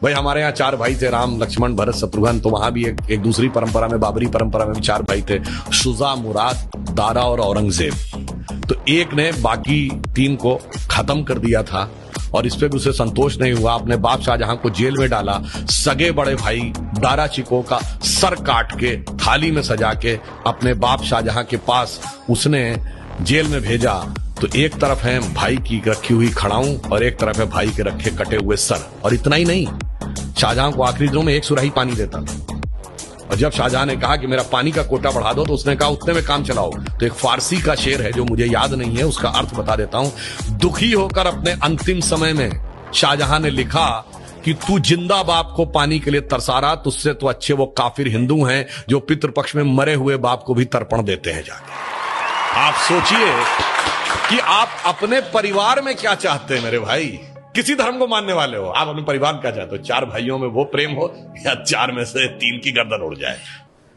भाई हमारे यहाँ 4 भाई थे, राम लक्ष्मण भरत शत्रुघ्न। तो वहां भी एक दूसरी परंपरा में, बाबरी परंपरा में भी 4 भाई थे, शुजा, मुराद, दारा और औरंगजेब। तो एक ने बाकी 3 को खत्म कर दिया था और इस पे भी उसे संतोष नहीं हुआ। अपने बाप शाहजहां को जेल में डाला। सगे बड़े भाई दारा चिको का सर काट के थाली में सजा के अपने बाप शाहजहां के पास उसने जेल में भेजा। तो एक तरफ है भाई की रखी हुई खड़ाऊं और एक तरफ है भाई के रखे कटे हुए सर। और इतना ही नहीं, शाहजहां को आखिरी दिनों में 1 सुराही पानी देता था। और जब शाहजहां ने कहा कि मेरा पानी का कोटा बढ़ा दो, तो उसने कहा उतने में काम चलाओ। तो एक फारसी का शेर है जो मुझे याद नहीं है, उसका अर्थ बता देता हूं। दुखी होकर अपने अंतिम समय में शाहजहां ने लिखा कि तू जिंदा बाप को पानी के लिए तरसा रहा, तुझसे तो अच्छे वो काफिर हिंदू हैं जो पितृपक्ष में मरे हुए बाप को भी तर्पण देते हैं जाके। आप सोचिए कि आप अपने परिवार में क्या चाहते हैं मेरे भाई। किसी धर्म को मानने वाले हो, आप अपने परिवार में क्या चाहते हो? 4 भाइयों में वो प्रेम हो या 4 में से 3 की गर्दन उड़ जाए।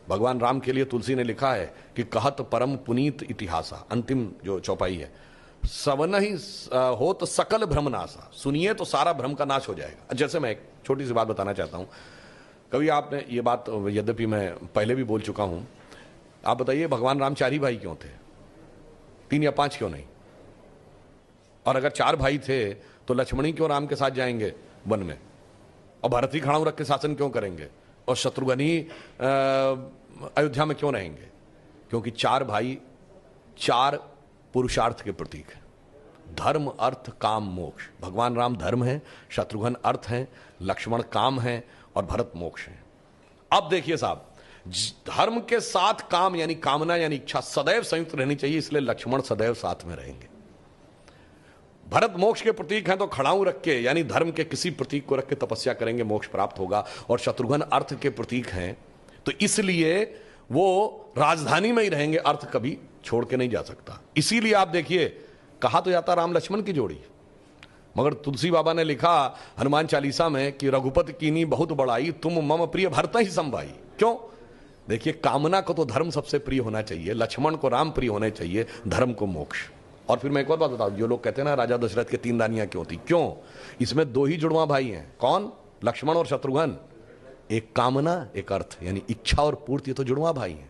भगवान राम के लिए तुलसी ने लिखा है कि कहत परम पुनीत इतिहासा, अंतिम जो चौपाई है, सवन ही हो तो सकल भ्रम नासा, सुनिए तो सारा भ्रम का नाश हो जाएगा। जैसे मैं एक छोटी सी बात बताना चाहता हूं। कभी आपने ये बात, यद्यपि मैं पहले भी बोल चुका हूं, आप बताइए भगवान राम 4 ही भाई क्यों थे? 3 या 5 क्यों नहीं? और अगर 4 भाई थे तो लक्ष्मणी क्यों राम के साथ जाएंगे वन में, और भरत ही खड़ाऊ रख के शासन क्यों करेंगे, और शत्रुघ्न ही अयोध्या में क्यों रहेंगे? क्योंकि 4 भाई 4 पुरुषार्थ के प्रतीक हैं। धर्म, अर्थ, काम, मोक्ष। भगवान राम धर्म है, शत्रुघ्न अर्थ है, लक्ष्मण काम है और भरत मोक्ष है। अब देखिए साहब, धर्म के साथ काम यानी कामना यानी इच्छा सदैव संयुक्त रहनी चाहिए, इसलिए लक्ष्मण सदैव साथ में रहेंगे। भरत मोक्ष के प्रतीक हैं तो खड़ाऊ रख के यानी धर्म के किसी प्रतीक को रख के तपस्या करेंगे, मोक्ष प्राप्त होगा। और शत्रुघ्न अर्थ के प्रतीक हैं तो इसलिए वो राजधानी में ही रहेंगे, अर्थ कभी छोड़ के नहीं जा सकता। इसीलिए आप देखिए, कहा तो जाता राम लक्ष्मण की जोड़ी, मगर तुलसी बाबा ने लिखा हनुमान चालीसा में कि रघुपति कीनी बहुत बड़ाई, तुम मम प्रिय भरत ही संभाई। क्यों? देखिए, कामना को तो धर्म सबसे प्रिय होना चाहिए, लक्ष्मण को राम प्रिय होने चाहिए, धर्म को मोक्ष। और फिर मैं एक और बात बताऊं, जो लोग कहते हैं ना राजा दशरथ के 3 रानियां क्यों थी, क्यों? इसमें 2 ही जुड़वा भाई हैं। कौन? लक्ष्मण और शत्रुघ्न। एक कामना, एक अर्थ, यानी इच्छा और पूर्ति, तो जुड़वा भाई हैं।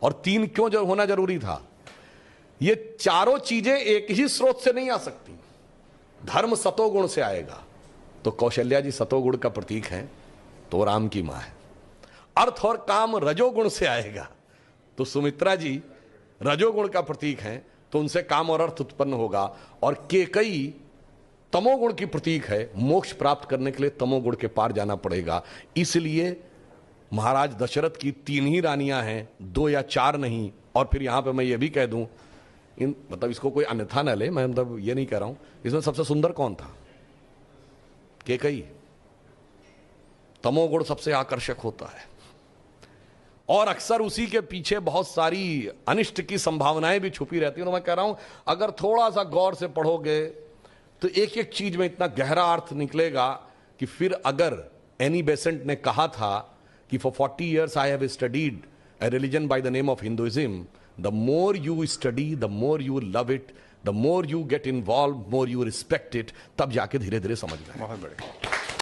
और 3 क्यों जो होना जरूरी था? ये चारों चीजें एक ही स्रोत से नहीं आ सकती। धर्म सतोगुण से आएगा, तो कौशल्या जी सतोगुण का प्रतीक है, तो राम की मां है। अर्थ और काम रजोगुण से आएगा, तो सुमित्रा जी रजोगुण का प्रतीक है, तो उनसे काम और अर्थ उत्पन्न होगा। और केकई तमोगुण की प्रतीक है, मोक्ष प्राप्त करने के लिए तमोगुण के पार जाना पड़ेगा। इसलिए महाराज दशरथ की 3 ही रानियां हैं, 2 या 4 नहीं। और फिर यहां पे मैं ये भी कह दूं, मतलब इसको कोई अन्यथा न ले, मैं मतलब ये नहीं कह रहा हूं, इसमें सबसे सुंदर कौन था? केकई। तमोगुण सबसे आकर्षक होता है और अक्सर उसी के पीछे बहुत सारी अनिष्ट की संभावनाएं भी छुपी रहती हैं। और मैं कह रहा हूं, अगर थोड़ा सा गौर से पढ़ोगे तो एक एक चीज में इतना गहरा अर्थ निकलेगा कि फिर अगर एनी बेसेंट ने कहा था कि for 40 years I have studied A religion by the name of Hinduism, the more you study the more you love it, the more you get involve, more you respect it, तब जाके धीरे धीरे समझ में। बहुत बढ़िया।